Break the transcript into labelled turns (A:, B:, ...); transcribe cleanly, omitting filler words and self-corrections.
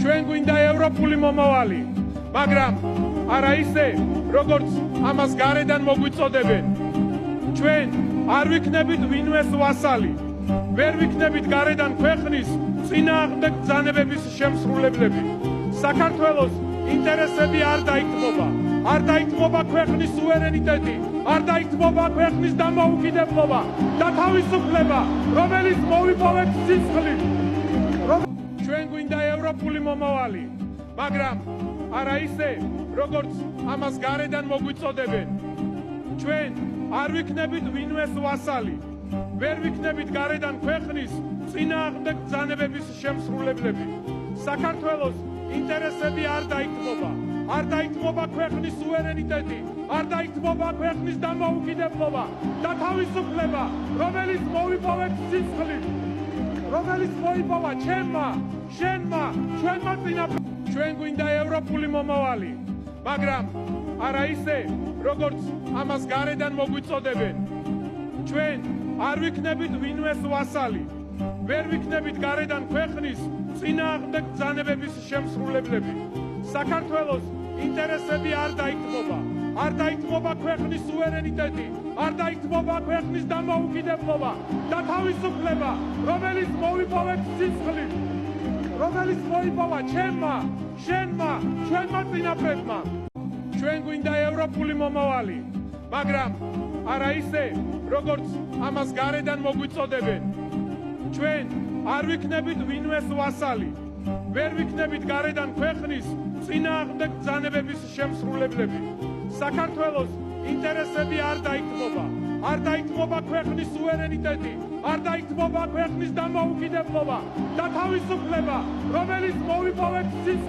A: ჩვენ გვინდა ევროპული მომავალი, მაგრამ არა ისე, როგორც ამას გარედან მოგვიწოდებენ. ჩვენ არ ვიქნებით ვინმეს ვასალი, ვერ ვიქნებით გარედან ქვეყნის წინააღმდეგ ბრძანებების შემსრულებლები. საქართველოს ინტერესები არ დაითმობა ქვეყნის სუვერენიტეტი, არ დაითმობა ქვეყნის დამოუკიდებლობა და თავისუფლება, რომელიც მოვიპოვეთ სისხლით. ჩვენ გვინდა ევროპული მომავალი, მაგრამ არა ისე, როგორც ამას გარედან მოგვიწოდებენ. ჩვენ არ ვიქნებით ვინმეს ვასალი, ვერ ვიქნებით გარედან ქვეყნის წინააღმდეგ ბრძანებების შემსრულებლები. საქართველოს ინტერესები არ დაითმობა ქვეყნის სუვერენიტეტი, არ დაითმობა ქვეყნის დამოუკიდებლობა და თავისუფლება, რომელიც მოვიპოვეთ სისხლით, რომელიც მოიპოვა შენმა, ჩვენმა წინაპრებმა. ჩვენ გვინდა ევროპული მომავალი, მაგრამ არა ისე, როგორც ამას გარედან მოგვიწოდებენ. ჩვენ არ ვიქნებით ვინმეს ვასალი, ვერ ვიქნებით გარედან ქვეყნის წინააღმდეგ ბრძანებების შემსრულებლები. საქართველოს ინტერესები არ დაითმობა ქვეყნის სუვერენიტეტი, არ დაითმობა ქვეყნის დამოუკიდებლობა და თავისუფლება, რომელიც მოვიპოვეთ სისხლით, რომელიც მოიპოვა შენმა, ჩვენმა წინაპრებმა. ჩვენ გვინდა ევროპული მომავალი, მაგრამ არა ისე, როგორც ამას გარედან მოგვიწოდებენ. ჩვენ არ ვიქნებით ვინმეს ვასალი, ვერ ვიქნებით გარედან ქვეყნის წინააღმდეგ ბრძანებების შემსრულებლები. საქართველოს ინტერესები არ დაითმობა ქვეყნის სუვერენიტეტი, არ დაითმობა ქვეყნის დამოუკიდებლობა და თავისუფლება, რომელიც მოვიპოვეთ სისხლით.